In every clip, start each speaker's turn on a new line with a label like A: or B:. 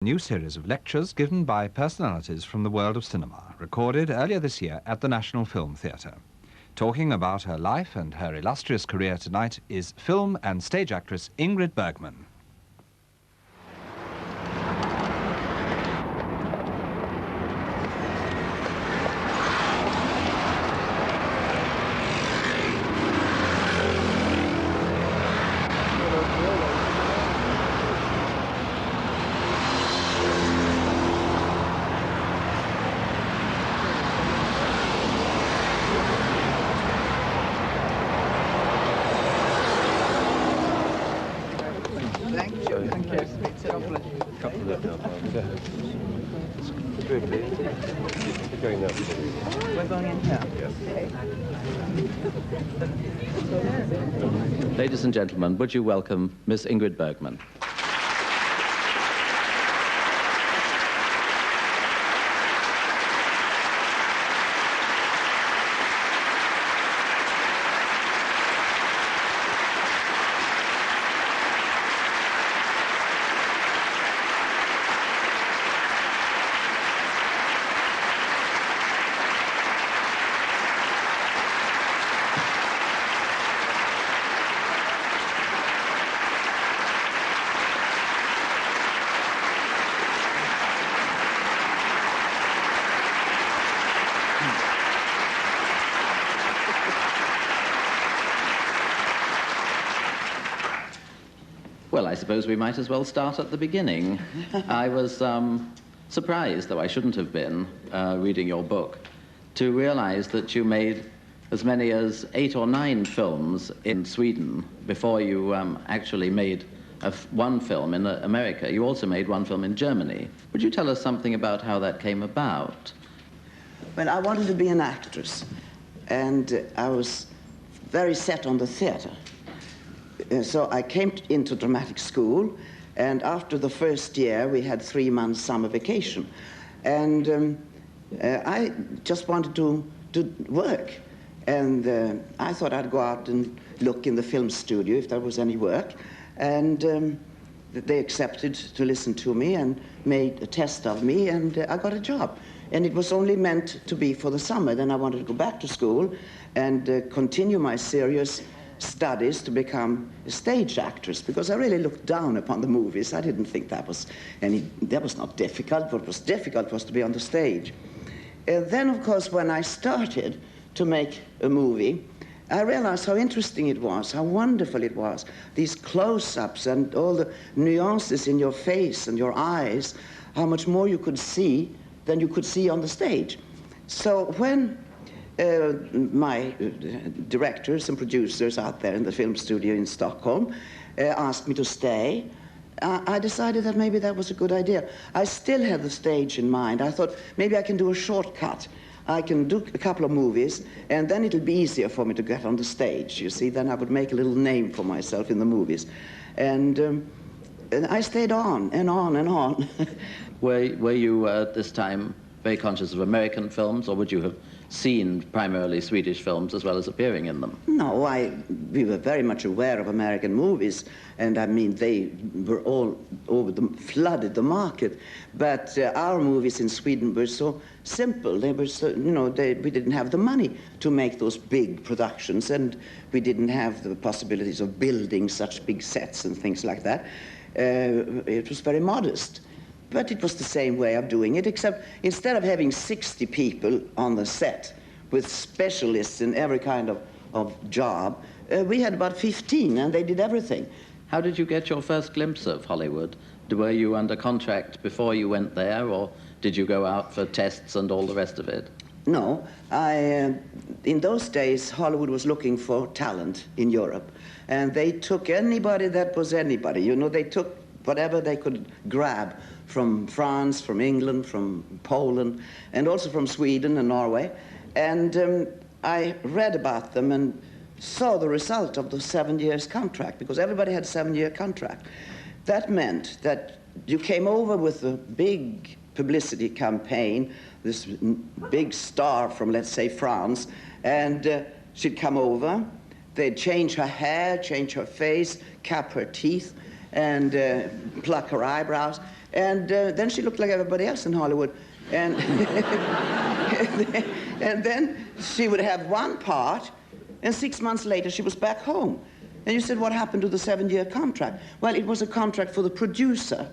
A: New series of lectures given by personalities from the world of cinema, recorded earlier this year at the National Film Theatre. Talking about her life and her illustrious career tonight is film and stage actress Ingrid Bergman.
B: We're going in here.
C: Ladies and gentlemen, would you welcome Miss Ingrid Bergman? Well, I suppose we might as well start at the beginning. I was surprised, though I shouldn't have been, reading your book, to realize that you made as many as 8 or 9 films in Sweden before you actually made one film in America. You also made one film in Germany. Would you tell us something about how that came about?
B: Well, I wanted to be an actress, and I was very set on the theater. So I came into dramatic school, and after the first year, we had 3 months summer vacation. And I just wanted to work. And I thought I'd go out and look in the film studio if there was any work. And they accepted to listen to me and made a test of me, and I got a job. And it was only meant to be for the summer. Then I wanted to go back to school and continue my serious studies to become a stage actress, because I really looked down upon the movies. I didn't think that was not difficult. What was difficult was to be on the stage. Then, of course, when I started to make a movie, I realized how interesting it was, how wonderful it was. These close-ups and all the nuances in your face and your eyes, how much more you could see than you could see on the stage. So when my directors and producers out there in the film studio in Stockholm asked me to stay, I decided that maybe that was a good idea. I still had the stage in mind. I thought maybe I can do a shortcut. I can do a couple of movies, and then it'll be easier for me to get on the stage. You see, then I would make a little name for myself in the movies. And I stayed on and on and on.
C: Were you at this time very conscious of American films, or would you have seen primarily Swedish films as well as appearing in them?
B: No, we were very much aware of American movies, and I mean, they were all flooded the market. But our movies in Sweden were so simple. They were so, we didn't have the money to make those big productions, and we didn't have the possibilities of building such big sets and things like that. It was very modest. But it was the same way of doing it, except instead of having 60 people on the set with specialists in every kind of job, we had about 15, and they did everything.
C: How did you get your first glimpse of Hollywood? Were you under contract before you went there, or did you go out for tests and all the rest of it?
B: No. In those days, Hollywood was looking for talent in Europe, and they took anybody that was anybody. You know, they took whatever they could grab from France, from England, from Poland, and also from Sweden and Norway. And I read about them and saw the result of the 7 years contract, because everybody had a 7-year contract. That meant that you came over with a big publicity campaign, this big star from, let's say, France, and she'd come over, they'd change her hair, change her face, cap her teeth, and pluck her eyebrows, And then she looked like everybody else in Hollywood. And, and then she would have one part, and 6 months later she was back home. And you said, what happened to the 7-year contract? Well, it was a contract for the producer.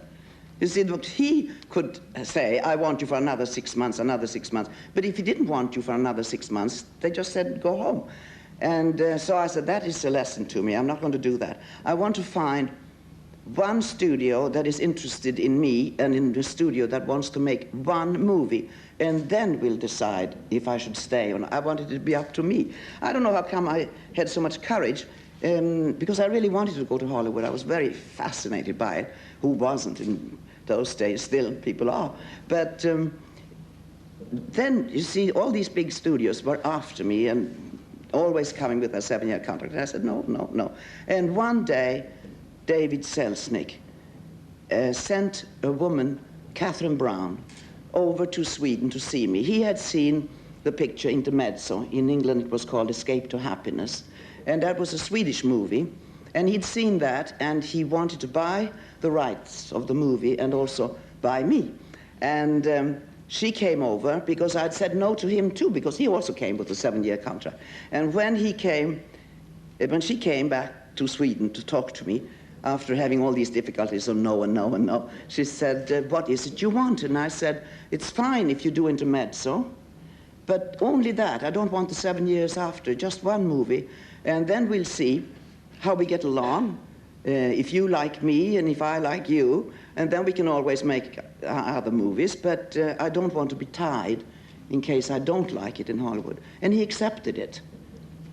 B: You see, what he could say, I want you for another 6 months, another 6 months. But if he didn't want you for another 6 months, they just said, go home. And so I said, that is a lesson to me. I'm not going to do that. I want to find one studio that is interested in me and in the studio that wants to make one movie. And then we'll decide if I should stay or not. I wanted it to be up to me. I don't know how come I had so much courage, because I really wanted to go to Hollywood. I was very fascinated by it. Who wasn't in those days? Still, people are. But then, you see, all these big studios were after me and always coming with a 7-year contract. And I said, no, no, no. And one day, David Selznick sent a woman, Catherine Brown, over to Sweden to see me. He had seen the picture Intermezzo. In England, it was called Escape to Happiness. And that was a Swedish movie. And he'd seen that, and he wanted to buy the rights of the movie and also buy me. And she came over because I'd said no to him too, because he also came with a 7-year contract. And when she came back to Sweden to talk to me, after having all these difficulties of no and no and no, she said, what is it you want? And I said, it's fine if you do Intermezzo, but only that. I don't want the 7 years after, just one movie. And then we'll see how we get along, if you like me and if I like you, and then we can always make other movies, but I don't want to be tied in case I don't like it in Hollywood. And he accepted it.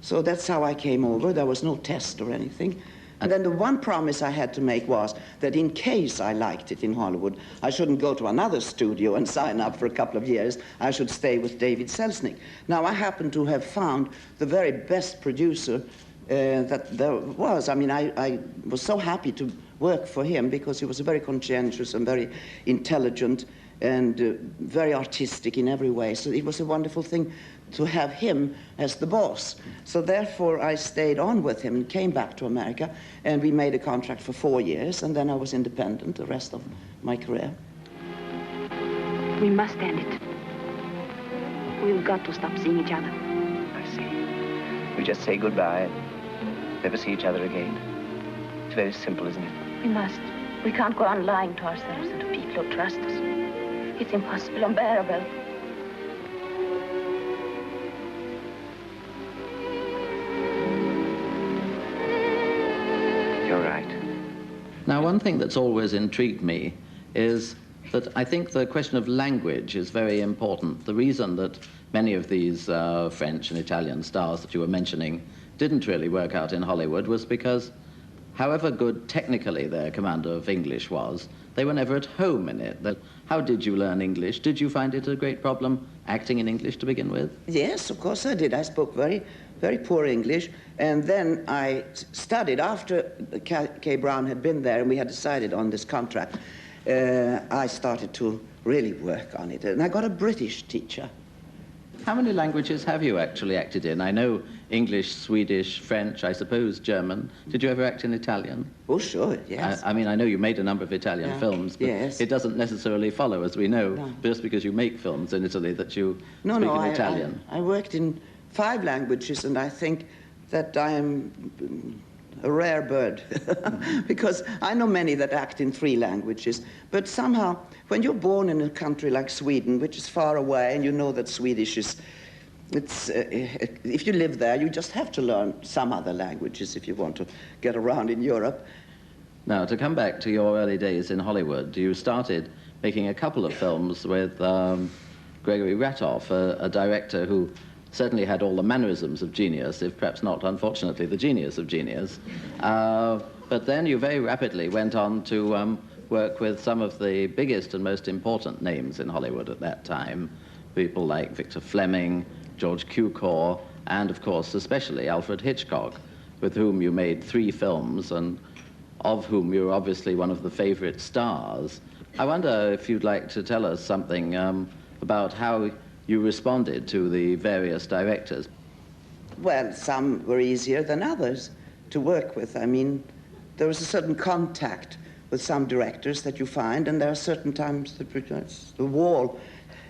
B: So that's how I came over. There was no test or anything. And then the one promise I had to make was that in case I liked it in Hollywood, I shouldn't go to another studio and sign up for a couple of years. I should stay with David Selznick. Now, I happen to have found the very best producer that there was. I mean, I was so happy to work for him because he was very conscientious and very intelligent and very artistic in every way. So it was a wonderful thing to have him as the boss. So therefore, I stayed on with him and came back to America, and we made a contract for 4 years, and then I was independent the rest of my career.
D: We must end it. We've got to stop seeing each other.
E: I see. We just say goodbye, never see each other again. It's very simple, isn't it?
D: We must. We can't go on lying to ourselves and to people who trust us. It's impossible, unbearable.
E: You're right.
C: Now, one thing that's always intrigued me is that I think the question of language is very important. The reason that many of these French and Italian stars that you were mentioning didn't really work out in Hollywood was because however good technically their command of English was, they were never at home in it. How did you learn English? Did you find it a great problem acting in English to begin with?
B: Yes, of course I did. I spoke very, very poor English. And then I studied after K. Brown had been there and we had decided on this contract. I started to really work on it. And I got a British teacher.
C: How many languages have you actually acted in? I know English, Swedish, French, I suppose German. Did you ever act in Italian?
B: Oh, sure, yes.
C: I mean, I know you made a number of Italian films, but
B: yes.
C: It doesn't necessarily follow, as we know, just because you make films in Italy that you speak in Italian.
B: I worked in 5 languages, and I think that I am a rare bird because I know many that act in 3 languages, but somehow when you're born in a country like Sweden, which is far away, and you know that Swedish is, if you live there, you just have to learn some other languages if you want to get around in Europe.
C: Now, to come back to your early days in Hollywood, you started making a couple of films with Gregory Ratoff, a director who certainly had all the mannerisms of genius, if perhaps not, unfortunately, the genius of genius. But then you very rapidly went on to work with some of the biggest and most important names in Hollywood at that time, people like Victor Fleming, George Cukor, and, of course, especially Alfred Hitchcock, with whom you made 3 films, and of whom you're obviously one of the favorite stars. I wonder if you'd like to tell us something about how you responded to the various directors.
B: Well, some were easier than others to work with. I mean, there was a certain contact with some directors that you find, and there are certain times that the wall.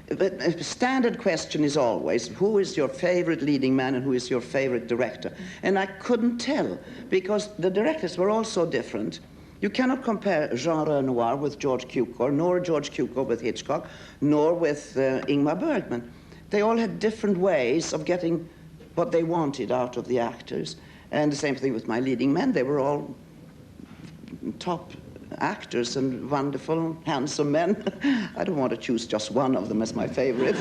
B: But a standard question is always, who is your favorite leading man and who is your favorite director? And I couldn't tell, because the directors were all so different. You cannot compare Jean Renoir with George Cukor, nor George Cukor with Hitchcock, nor with Ingrid Bergman. They all had different ways of getting what they wanted out of the actors. And the same thing with my leading men. They were all top actors and wonderful, handsome men. I don't want to choose just one of them as my favorite.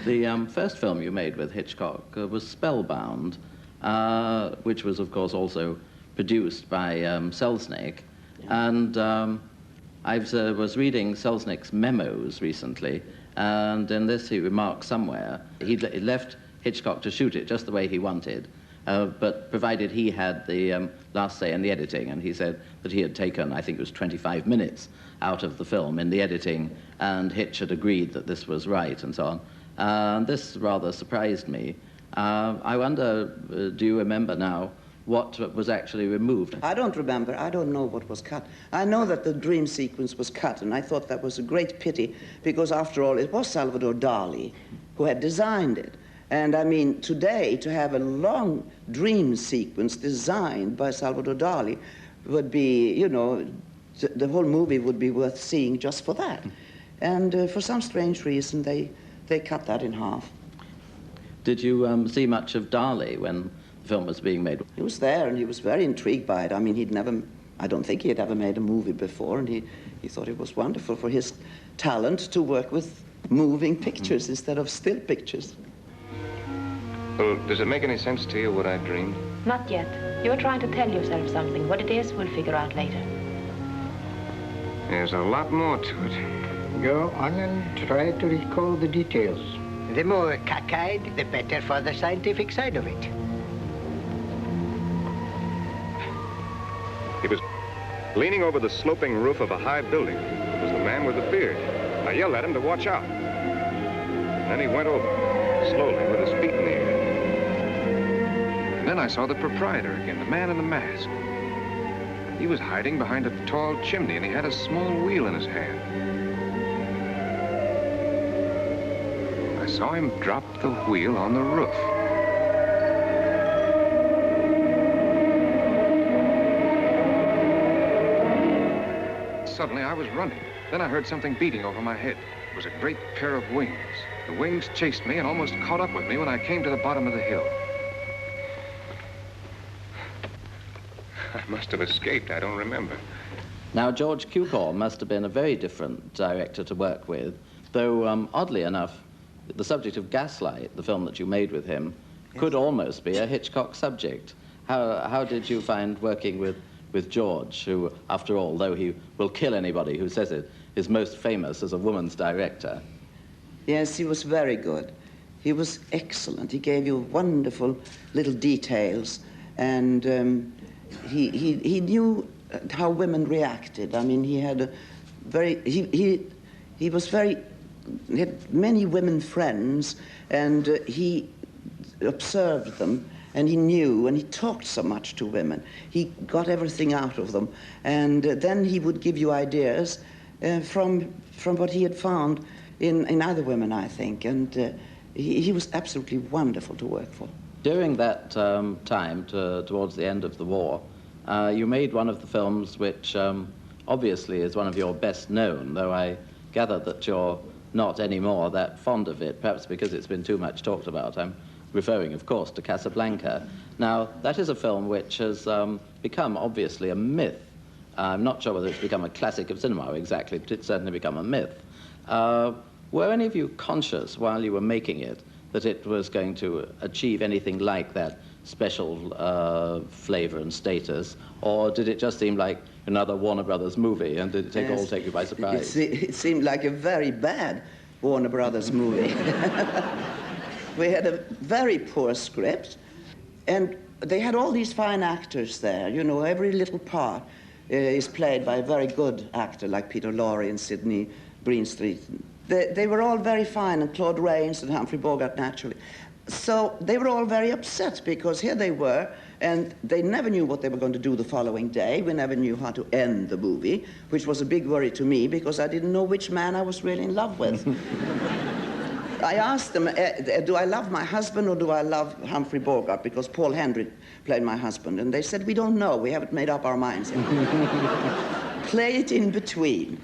C: The first film you made with Hitchcock was Spellbound, which was, of course, also produced by Selznick. And I was reading Selznick's memos recently, and in this he remarks somewhere, he left Hitchcock to shoot it just the way he wanted, but provided he had the last say in the editing, and he said that he had taken, I think it was 25 minutes out of the film in the editing, and Hitch had agreed that this was right, and so on. And this rather surprised me. I wonder, do you remember now what was actually removed?
B: I don't remember. I don't know what was cut. I know that the dream sequence was cut, and I thought that was a great pity, because after all, it was Salvador Dali who had designed it. And I mean, today, to have a long dream sequence designed by Salvador Dali would be, you know, the whole movie would be worth seeing just for that. And for some strange reason, they cut that in half.
C: Did you see much of Dali when the film was being made?
B: He was there, and he was very intrigued by it. I mean, I don't think he had ever made a movie before, and he thought it was wonderful for his talent to work with moving pictures instead of still pictures.
F: Well, does it make any sense to you what I dreamed?
D: Not yet. You are trying to tell yourself something. What it is, we'll figure out later.
F: There's a lot more to it.
G: Go on and try to recall the details.
H: The more cockeyed, the better for the scientific side of it.
F: He was leaning over the sloping roof of a high building. It was the man with the beard. I yelled at him to watch out. And then he went over, slowly, with his feet in the air. And then I saw the proprietor again, the man in the mask. He was hiding behind a tall chimney, and he had a small wheel in his hand. I saw him drop the wheel on the roof. Suddenly, I was running. Then I heard something beating over my head. It was a great pair of wings. The wings chased me and almost caught up with me when I came to the bottom of the hill. I must have escaped. I don't remember.
C: Now, George Cukor must have been a very different director to work with, though, oddly enough, the subject of Gaslight, the film that you made with him, could almost be a Hitchcock subject. How did you find working with George, who, after all, though he will kill anybody who says it, is most famous as a woman's director?
B: Yes, he was very good. He was excellent. He gave you wonderful little details, and he knew how women reacted. I mean, he had a very, he was very, he had many women friends, and he observed them, and he knew, and he talked so much to women. He got everything out of them, and then he would give you ideas from what he had found in other women, I think, and he was absolutely wonderful to work for.
C: During that time, towards the end of the war, you made one of the films which obviously is one of your best known, though I gather that you're not anymore that fond of it, perhaps because it's been too much talked about. I'm referring, of course, to Casablanca. Now, that is a film which has become, obviously, a myth. I'm not sure whether it's become a classic of cinema exactly, but it's certainly become a myth. Were any of you conscious while you were making it that it was going to achieve anything like that special flavor and status, or did it just seem like another Warner Brothers movie, and did it all take you by surprise?
B: It seemed like a very bad Warner Brothers movie. We had a very poor script, and they had all these fine actors there. You know, every little part is played by a very good actor like Peter Lorre and Sidney Greenstreet. They were all very fine, and Claude Rains and Humphrey Bogart, naturally. So they were all very upset, because here they were And they never knew what they were going to do the following day. We never knew how to end the movie, which was a big worry to me because I didn't know which man I was really in love with. I asked them, do I love my husband or do I love Humphrey Bogart? Because Paul Henry played my husband. And they said, we don't know. We haven't made up our minds yet. Play it in between.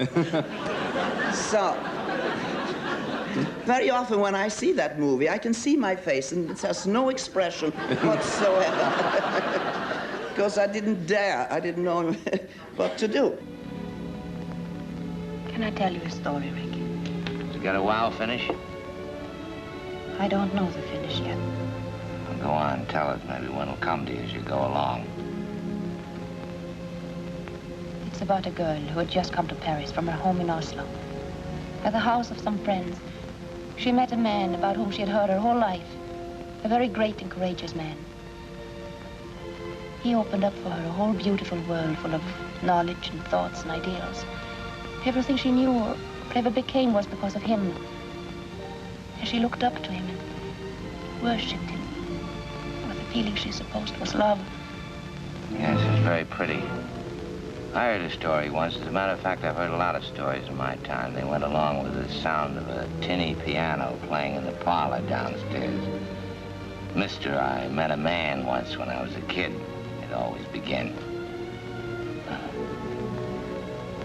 B: So, very often when I see that movie, I can see my face and it has no expression whatsoever. Because I didn't dare. I didn't know what to do.
D: Can I tell you a story, Rick?
E: Has it got a wow finish?
D: I don't know the finish yet.
E: Well, go on, tell us. Maybe one will come to you as you go along.
D: It's about a girl who had just come to Paris from her home in Oslo. At the house of some friends, she met a man about whom she had heard her whole life. A very great and courageous man. He opened up for her a whole beautiful world full of knowledge and thoughts and ideals. Everything she knew or ever became was because of him. And she looked up to him and worshipped him with a feeling she supposed was love.
E: Yes, it's very pretty. I heard a story once. As a matter of fact, I've heard a lot of stories in my time. They went along with the sound of a tinny piano playing in the parlor downstairs. Mister, I met a man once when I was a kid. It always begin.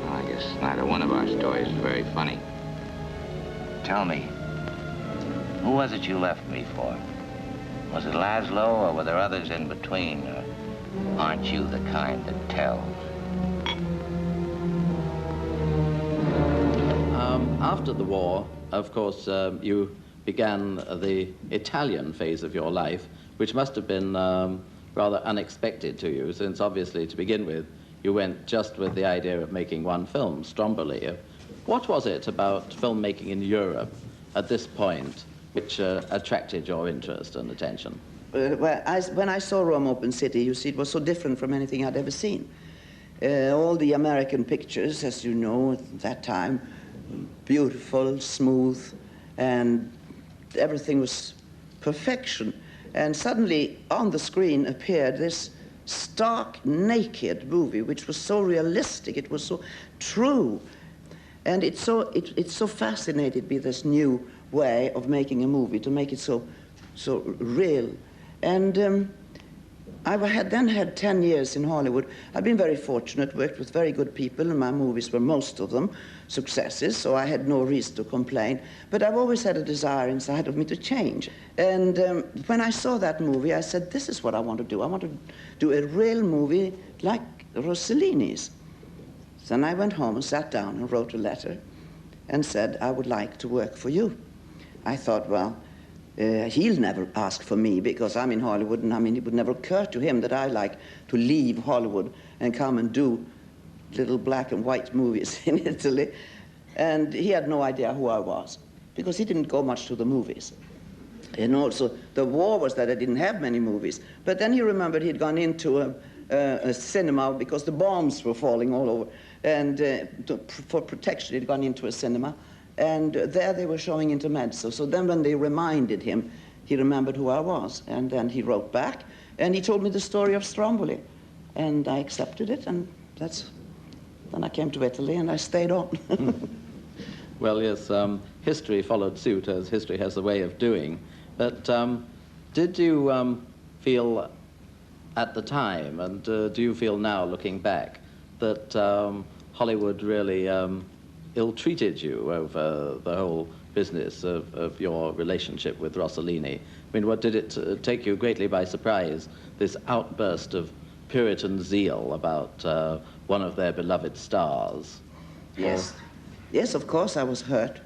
E: Well, I guess neither one of our stories is very funny. Tell me, who was it you left me for? Was it Laszlo, or were there others in between? Or aren't you the kind that tells?
C: After the war, of course, you began the Italian phase of your life, which must have been rather unexpected to you, since obviously, to begin with, you went just with the idea of making one film, Stromboli. What was it about filmmaking in Europe at this point which attracted your interest and attention?
B: Well, when I saw Rome Open City, you see, it was so different from anything I'd ever seen. All the American pictures, as you know, at that time, beautiful, smooth, and everything was perfection. And suddenly, on the screen appeared this stark, naked movie, which was so realistic, it was so true. And it's so fascinated by this new way of making a movie, to make it so real. And I then had 10 years in Hollywood. I've been very fortunate, worked with very good people, and my movies were, most of them, successes, so I had no reason to complain. But I've always had a desire inside of me to change. And when I saw that movie, I said, this is what I want to do. I want to do a real movie like Rossellini's. Then I went home and sat down and wrote a letter and said, I would like to work for you. I thought, well, he'll never ask for me because I'm in Hollywood, and I mean, it would never occur to him that I like to leave Hollywood and come and do little black and white movies in Italy. And he had no idea who I was because he didn't go much to the movies. And also, the war was that I didn't have many movies. But then he remembered he'd gone into a cinema because the bombs were falling all over. And for protection, he'd gone into a cinema. And there they were showing intermezzo. So then when they reminded him, he remembered who I was. And then he wrote back, and he told me the story of Stromboli. And I accepted it, and then I came to Italy, and I stayed on.
C: Well, yes, history followed suit, as history has a way of doing. But did you feel at the time, and do you feel now, looking back, that Hollywood really ill-treated you over the whole business of your relationship with Rossellini? I mean, what did it take you greatly by surprise, this outburst of Puritan zeal about one of their beloved stars?
B: Yes. Yes, of course I was hurt.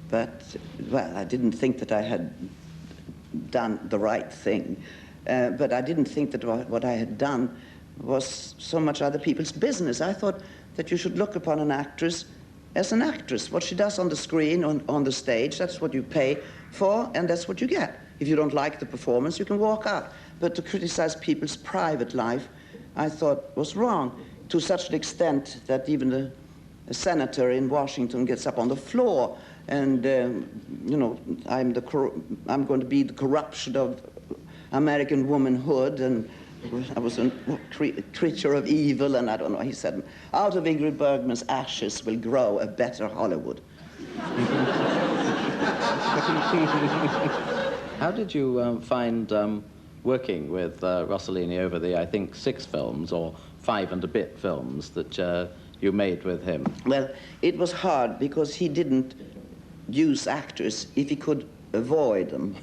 B: But, well, I didn't think that I had done the right thing. But I didn't think that what I had done was so much other people's business. I thought that you should look upon an actress as an actress. What she does on the screen, on the stage, that's what you pay for, and that's what you get. If you don't like the performance, you can walk out. But to criticize people's private life, I thought was wrong, to such an extent that even a senator in Washington gets up on the floor and, you know, I'm going to be the corruption of American womanhood, and I was a creature of evil, and I don't know. He said, out of Ingrid Bergman's ashes will grow a better Hollywood.
C: How did you find working with Rossellini over the, I think, 6 films or 5 and a bit films that you made with him?
B: Well, it was hard because he didn't use actors if he could avoid them.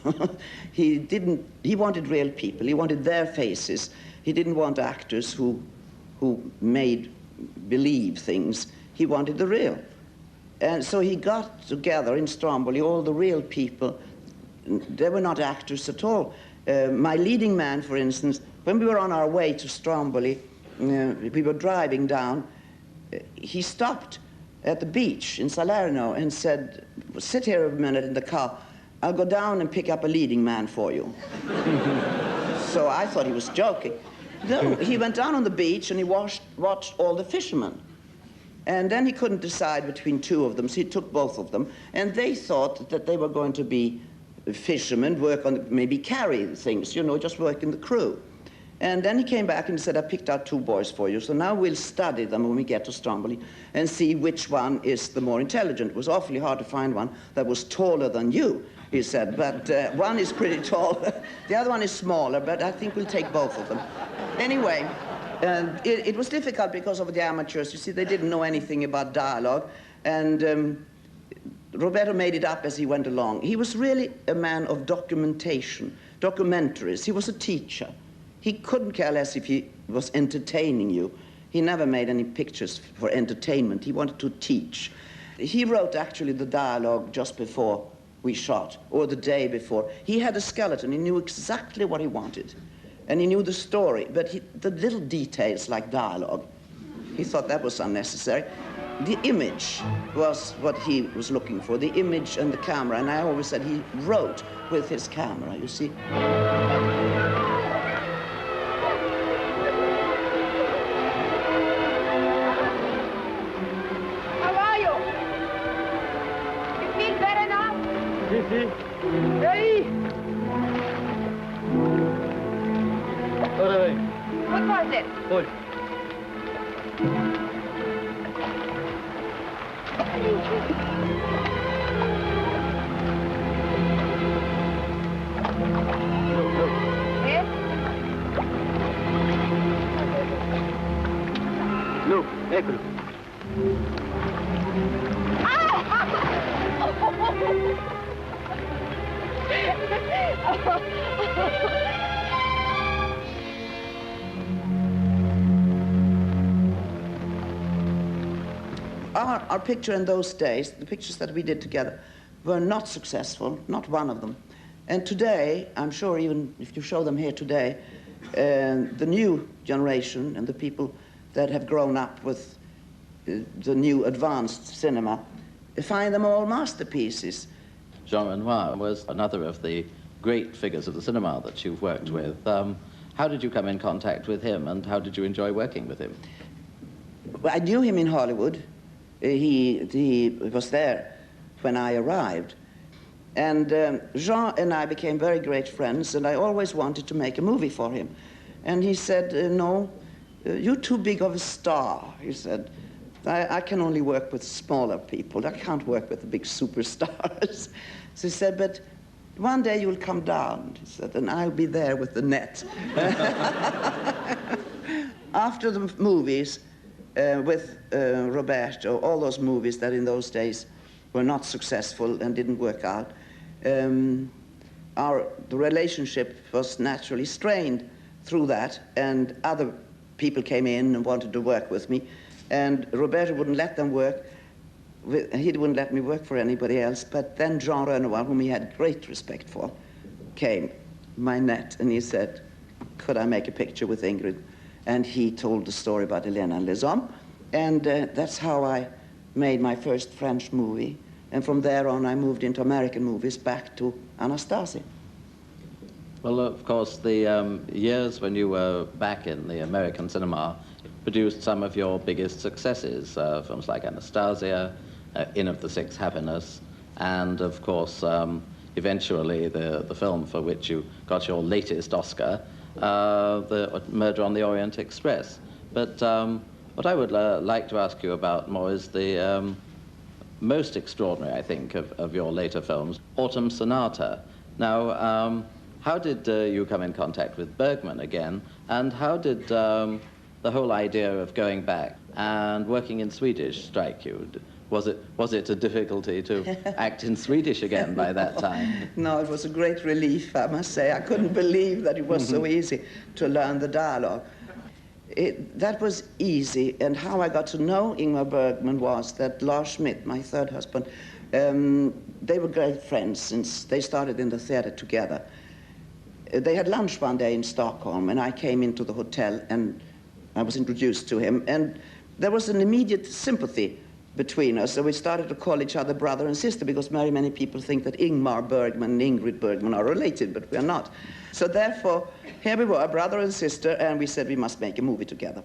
B: He wanted real people. He wanted their faces. He didn't want actors who made believe things. He wanted the real. And so he got together in Stromboli all the real people. They were not actors at all. My leading man, for instance, when we were on our way to Stromboli, we were driving down, he stopped at the beach in Salerno and said, sit here a minute in the car. I'll go down and pick up a leading man for you. So I thought he was joking. No, he went down on the beach and he watched all the fishermen. And then he couldn't decide between 2 of them, so he took both of them. And they thought that they were going to be fishermen, work on, maybe carry things, you know, just work in the crew. And then he came back and said, I picked out 2 boys for you, so now we'll study them when we get to Stromboli and see which one is the more intelligent. It was awfully hard to find one that was taller than you, he said, but one is pretty tall. The other one is smaller, but I think we'll take both of them. Anyway, it was difficult because of the amateurs. You see, they didn't know anything about dialogue, and Roberto made it up as he went along. He was really a man of documentation, documentaries. He was a teacher. He couldn't care less if he was entertaining you. He never made any pictures for entertainment. He wanted to teach. He wrote actually the dialogue just before we shot, or the day before. He had a skeleton. He knew exactly what he wanted. And he knew the story, but the little details like dialogue, he thought that was unnecessary. The image was what he was looking for, the image and the camera. And I always said he wrote with his camera, you see.
I: How are you? You feel better now?
J: Sì.
I: Hey!
J: Ora vem.
I: What was it?
J: Olha.
I: Yes?
J: No, eccolo.
B: Our picture in those days, the pictures that we did together, were not successful, not one of them. And today, I'm sure even if you show them here today, the new generation and the people that have grown up with the new advanced cinema find them all masterpieces.
C: Jean Renoir was another of the great figures of the cinema that you've worked with. How did you come in contact with him, and how did you enjoy working with him?
B: Well, I knew him in Hollywood. He was there when I arrived. And Jean and I became very great friends, and I always wanted to make a movie for him. And he said, no, you're too big of a star, he said. I can only work with smaller people. I can't work with the big superstars. So he said, but one day you'll come down, he said, and I'll be there with the net. After the movies, with Roberto, all those movies that in those days were not successful and didn't work out, the relationship was naturally strained through that, and other people came in and wanted to work with me, and Roberto wouldn't let them work. He wouldn't let me work for anybody else, but then Jean Renoir, whom he had great respect for, came, my net, and he said, could I make a picture with Ingrid? And he told the story about Helena and Les Hommes, and that's how I made my first French movie. And from there on, I moved into American movies, back to Anastasia.
C: Well, of course, the years when you were back in the American cinema produced some of your biggest successes, films like Anastasia, Inn of the Sixth Happiness, and, of course, eventually the film for which you got your latest Oscar, the murder on the Orient Express. But what I would like to ask you about more is the most extraordinary, I think, of your later films, Autumn Sonata. Now, how did you come in contact with Bergman again, and how did the whole idea of going back and working in Swedish strike you? Was it a difficulty to act in Swedish again by that time?
B: No, it was a great relief, I must say. I couldn't believe that it was so easy to learn the dialogue. That was easy, and how I got to know Ingrid Bergman was that Lars Schmidt, my third husband, they were great friends since they started in the theater together. They had lunch one day in Stockholm, and I came into the hotel, and I was introduced to him, and there was an immediate sympathy between us, so we started to call each other brother and sister, because very many people think that Ingmar Bergman and Ingrid Bergman are related, but we are not. So therefore, here we were, brother and sister, and we said we must make a movie together.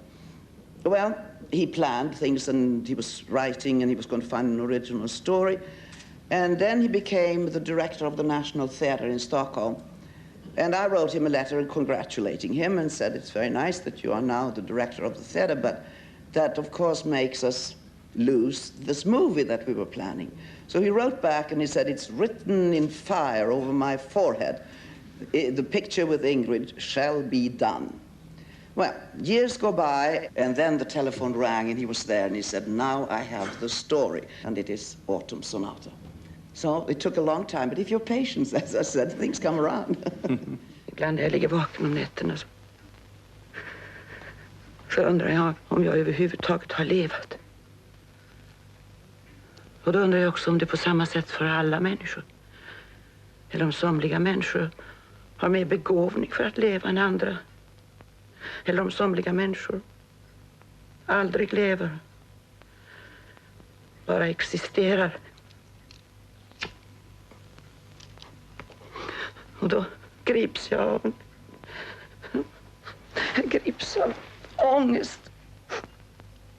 B: Well, he planned things, and he was writing, and he was going to find an original story, and then he became the director of the National Theatre in Stockholm. And I wrote him a letter congratulating him and said, it's very nice that you are now the director of the theater, but that, of course, makes us lose this movie that we were planning. So he wrote back and he said, it's written in fire over my forehead. The picture with Ingrid shall be done. Well, years go by, and then the telephone rang, and he was there, and he said, now I have the story, and it is Autumn Sonata. So it took a long time, but if you're patient, as I said, things come around.
K: Ibland när jag ligger vaken om nätterna så undrar jag om jag överhuvudtaget har levat. Och då undrar jag också om det är på samma sätt för alla människor. Eller om somliga människor har mer begåvning för att leva än andra. Eller om somliga människor aldrig lever. Bara existerar. Och då grips jag av ångest.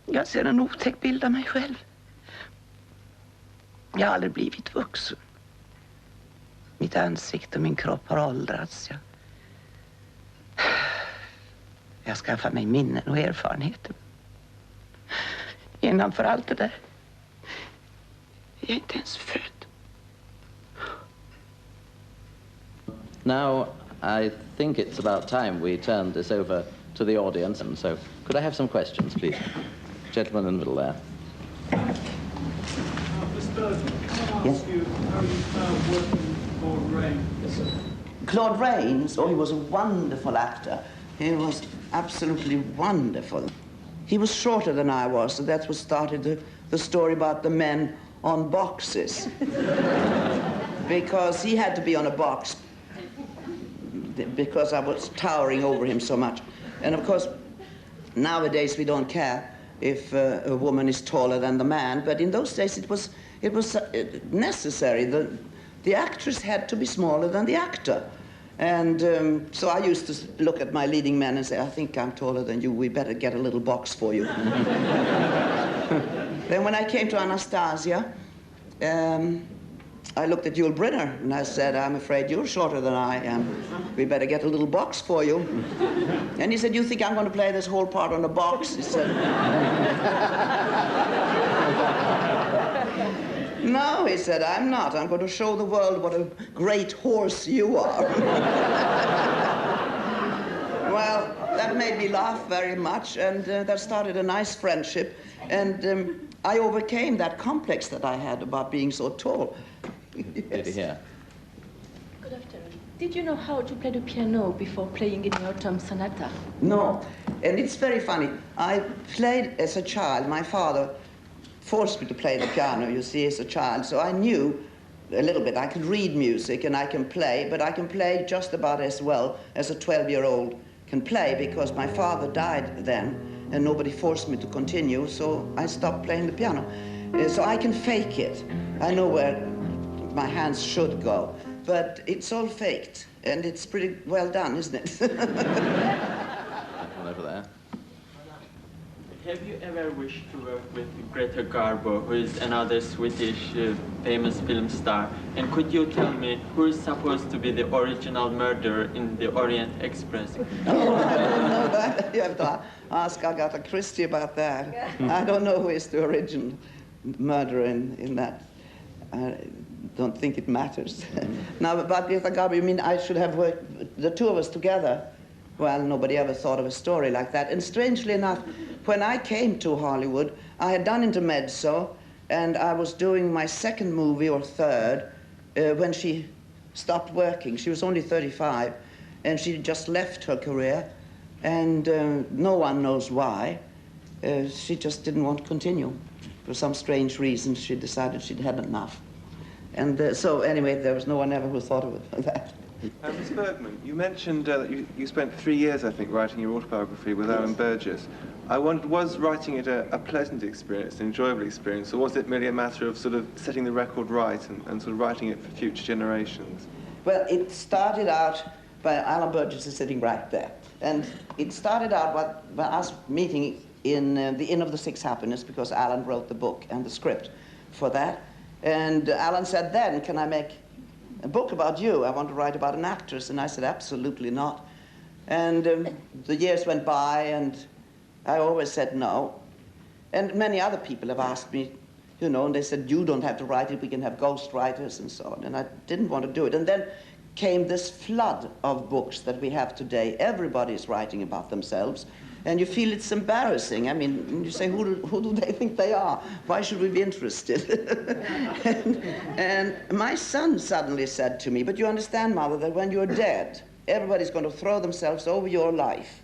K: Jag ser en otäck bild av mig själv. Jag har aldrig blivit vuxen. Mitt ansikte och min kropp har åldrats. Jag skaffar mig minnen och erfarenheter. Innanför allt det där. Jag är inte ens född.
C: Now, I think it's about time we turn this over to the audience, and so could I have some questions, please? Gentleman in the middle there.
L: Mr. Bergman, can I ask you how you found working with Claude Rains?
B: Claude Rains, oh, he was a wonderful actor. He was absolutely wonderful. He was shorter than I was, so that's what started the story about the men on boxes. Because he had to be on a box because I was towering over him so much. And of course, nowadays we don't care if a woman is taller than the man, but in those days it was necessary. The actress had to be smaller than the actor. And so I used to look at my leading men and say, I think I'm taller than you, we better get a little box for you. Then when I came to Anastasia, I looked at Yul Brynner and I said, I'm afraid you're shorter than I am. We better get a little box for you. And he said, you think I'm going to play this whole part on a box? He said, no, he said, I'm not. I'm going to show the world what a great horse you are. Well, that made me laugh very much, and that started a nice friendship. And I overcame that complex that I had about being so tall.
C: Yes. Here.
M: Good afternoon. Did you know how to play the piano before playing in Autumn Sonata?
B: No, and it's very funny. I played as a child. My father forced me to play the piano, you see, as a child. So I knew a little bit. I could read music and I can play, but I can play just about as well as a 12-year-old can play, because my father died then and nobody forced me to continue, so I stopped playing the piano. So I can fake it. I know where my hands should go, but it's all faked, and it's pretty well done, isn't it?
C: Over there.
L: have you ever wished to work with Greta Garbo, who is another Swedish famous film star? And could you tell me who is supposed to be the original murderer in the Orient Express?
B: Oh, I don't know that. You have to ask Agatha Christie about that. I don't know who is the original murderer in that. I don't think it matters. Now, about Greta Garbo, you mean I should have worked, the two of us together? Well, nobody ever thought of a story like that. And strangely enough, when I came to Hollywood, I had done intermezzo, and I was doing my second movie or third when she stopped working. She was only 35, and she just left her career, and no one knows why. She just didn't want to continue. For some strange reason, she decided she'd had enough. And so anyway, there was no one ever who thought of that.
N: Miss Bergman, you mentioned that you spent 3 years, I think, writing your autobiography with Alan Burgess. I wondered, was writing it a pleasant experience, an enjoyable experience, or was it merely a matter of sort of setting the record right and sort of writing it for future generations?
B: Well, it started out by Alan Burgess is sitting right there. And it started out by us meeting in the Inn of the Six Happiness, because Alan wrote the book and the script for that. And Alan said then, can I make a book about you? I want to write about an actress. And I said, absolutely not. And the years went by, and I always said no. And many other people have asked me, you know, and they said, you don't have to write it, we can have ghost writers and so on. And I didn't want to do it. And then came this flood of books that we have today. Everybody's writing about themselves. And you feel it's embarrassing. I mean, you say, who do they think they are? Why should we be interested? and my son suddenly said to me, but you understand, Mother, that when you're dead, everybody's going to throw themselves over your life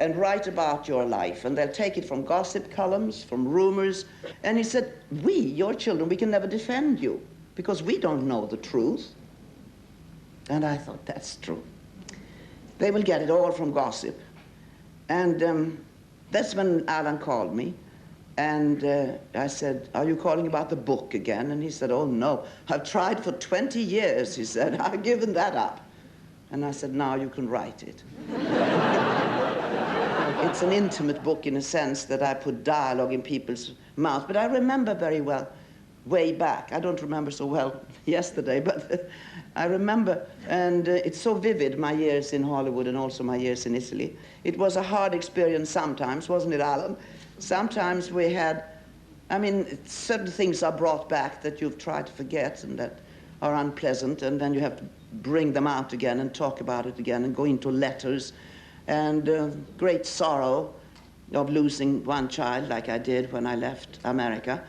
B: and write about your life. And they'll take it from gossip columns, from rumors. And he said, we, your children, we can never defend you because we don't know the truth. And I thought, that's true. They will get it all from gossip. And that's when Alan called me, and I said, are you calling about the book again? And he said, oh, no. I've tried for 20 years, he said. I've given that up. And I said, now you can write it. It's an intimate book in a sense that I put dialogue in people's mouths. But I remember very well way back. I don't remember so well yesterday, but I remember, and it's so vivid, my years in Hollywood and also my years in Italy. It was a hard experience sometimes, wasn't it, Alan? Sometimes we had, I mean, certain things are brought back that you've tried to forget and that are unpleasant, and then you have to bring them out again and talk about it again and go into letters, and great sorrow of losing one child like I did when I left America.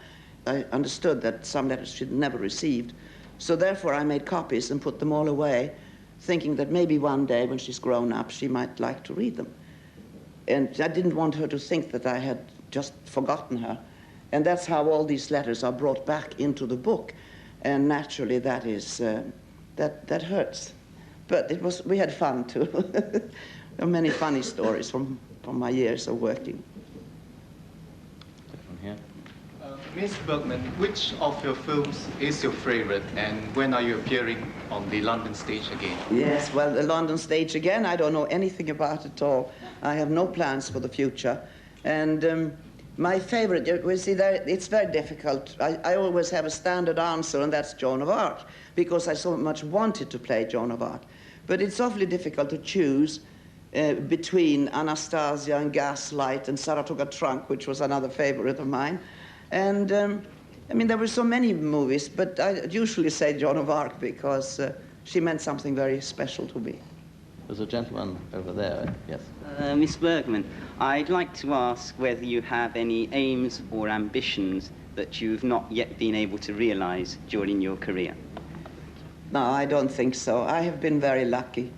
B: I understood that some letters she'd never received. So therefore I made copies and put them all away, thinking that maybe one day when she's grown up, she might like to read them. And I didn't want her to think that I had just forgotten her. And that's how all these letters are brought back into the book. And naturally that is, that hurts. But it was, we had fun too. There are many funny stories from my years of working.
C: Here.
O: Miss Bergman, which of your films is your favorite, and when are you appearing on the London stage again?
B: Yes, well, the London stage again, I don't know anything about it at all. I have no plans for the future. And my favorite, you see, it's very difficult. I always have a standard answer, and that's Joan of Arc, because I so much wanted to play Joan of Arc. But it's awfully difficult to choose between Anastasia and Gaslight and Saratoga Trunk, which was another favorite of mine. And, I mean, there were so many movies, but I usually say Joan of Arc because she meant something very special to me.
C: There's a gentleman over there, yes.
P: Miss Bergman, I'd like to ask whether you have any aims or ambitions that you've not yet been able to realize during your career.
B: No, I don't think so. I have been very lucky.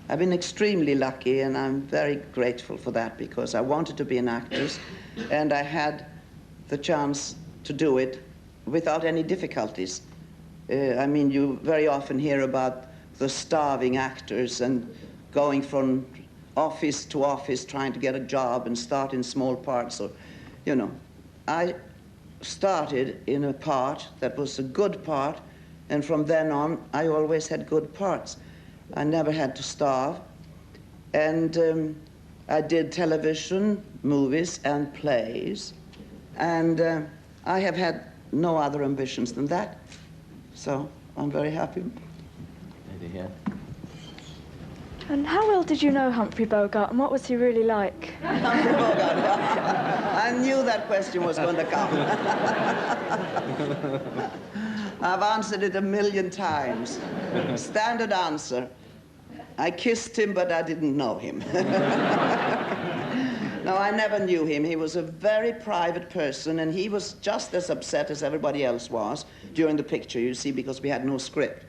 B: I've been extremely lucky, and I'm very grateful for that because I wanted to be an actress, and I had the chance to do it without any difficulties. I mean, you very often hear about the starving actors and going from office to office trying to get a job and start in small parts. Or, you know, I started in a part that was a good part, and from then on, I always had good parts. I never had to starve. And I did television, movies, and plays. And I have had no other ambitions than that. So I'm very happy.
C: Lady here.
Q: And how well did you know Humphrey Bogart, and what was he really like?
B: Humphrey Bogart. I knew that question was going to come. I've answered it 1,000,000 times. Standard answer. I kissed him, but I didn't know him. No, I never knew him. He was a very private person, and he was just as upset as everybody else was during the picture, you see, because we had no script.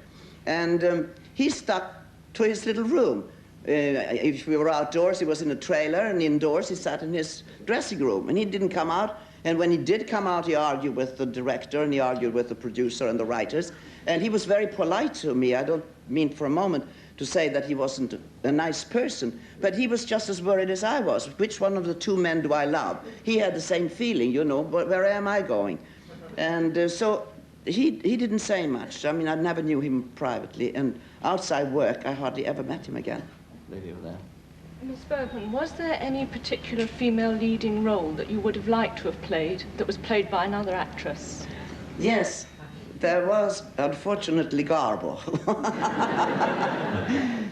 B: And he stuck to his little room. If we were outdoors, he was in a trailer, and indoors, he sat in his dressing room, and he didn't come out. And when he did come out, he argued with the director, and he argued with the producer and the writers. And he was very polite to me. I don't mean for a moment to say that he wasn't a nice person, but he was just as worried as I was. Which one of the two men do I love? He had the same feeling, you know, but where am I going? And so he didn't say much. I mean, I never knew him privately, and outside work, I hardly ever met him again.
C: Lady over there.
M: Miss Bergman, was there any particular female leading role that you would have liked to have played that was played by another actress?
B: Yes, there was, unfortunately, Garbo.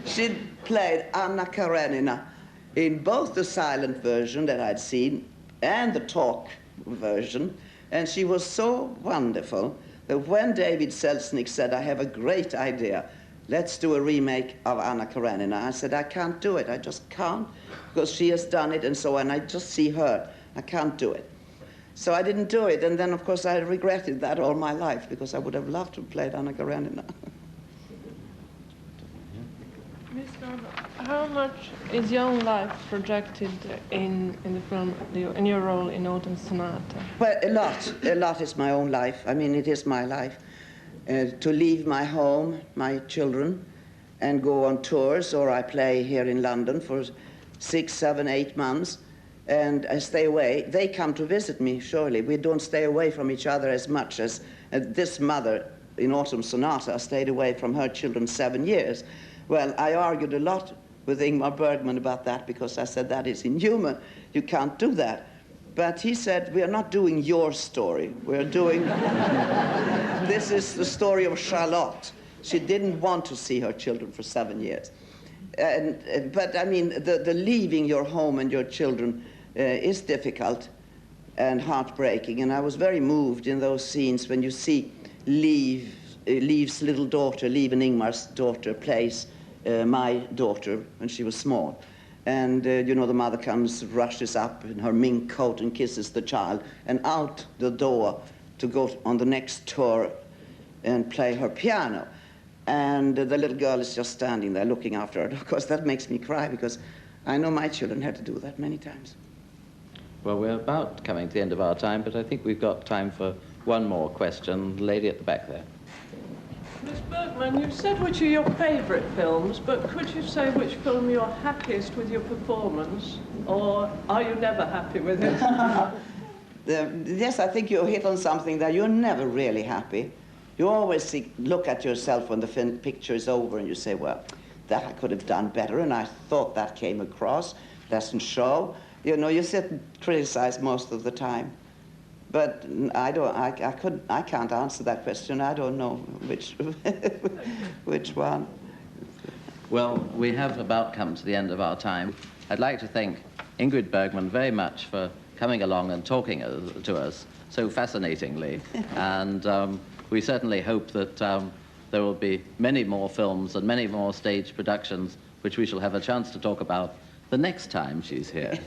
B: She played Anna Karenina in both the silent version that I'd seen and the talk version, and she was so wonderful that when David Selznick said, I have a great idea, let's do a remake of Anna Karenina, I said, I can't do it. I just can't, because she has done it, and so when I just see her, I can't do it. So I didn't do it, and then, of course, I regretted that all my life, because I would have loved to have played Anna Karenina.
R: Miss Bergman, how much is your own life projected in the film, in your role in Autumn Sonata?
B: Well, a lot is my own life. I mean, it is my life. To leave my home, my children, and go on tours, or I play here in London for 6, 7, 8 months, and I stay away. They come to visit me, surely. We don't stay away from each other as much as this mother in Autumn Sonata stayed away from her children 7 years. Well, I argued a lot with Ingrid Bergman about that, because I said that is inhuman. You can't do that. But he said, we are not doing your story. We're doing... This is the story of Charlotte. She didn't want to see her children for 7 years. But, I mean, the leaving your home and your children is difficult and heartbreaking. And I was very moved in those scenes when you see Liv's little daughter, Liv and Ingmar's daughter, plays my daughter when she was small. And, you know, the mother comes, rushes up in her mink coat and kisses the child, and out the door to go on the next tour and play her piano. And the little girl is just standing there looking after her. Of course, that makes me cry, because I know my children had to do that many times.
C: Well, we're about coming to the end of our time, but I think we've got time for one more question. The lady at the back there.
R: Miss Bergman, you said which are your favourite films, but could you say which film you're happiest with your performance, or are you never happy with it?
B: Yes, I think you hit on something there. You're never really happy. You always look at yourself when the picture is over and you say, well, that I could have done better, and I thought that came across. Doesn't show. You know, you sit and criticize most of the time. But I can't answer that question. I don't know which one.
C: Well, we have about come to the end of our time. I'd like to thank Ingrid Bergman very much for coming along and talking to us so fascinatingly. And we certainly hope that there will be many more films and many more stage productions which we shall have a chance to talk about the next time she's here.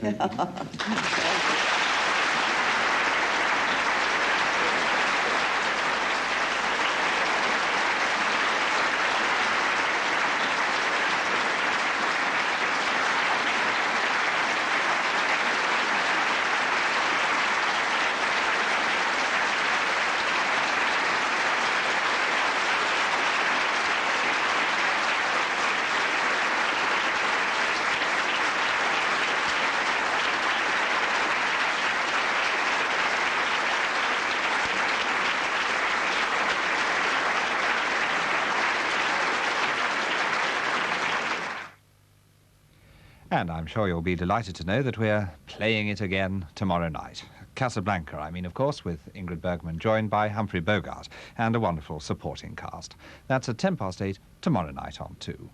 A: And I'm sure you'll be delighted to know that we're playing it again tomorrow night. Casablanca, I mean, of course, with Ingrid Bergman, joined by Humphrey Bogart and a wonderful supporting cast. That's at 8:10 tomorrow night on 2.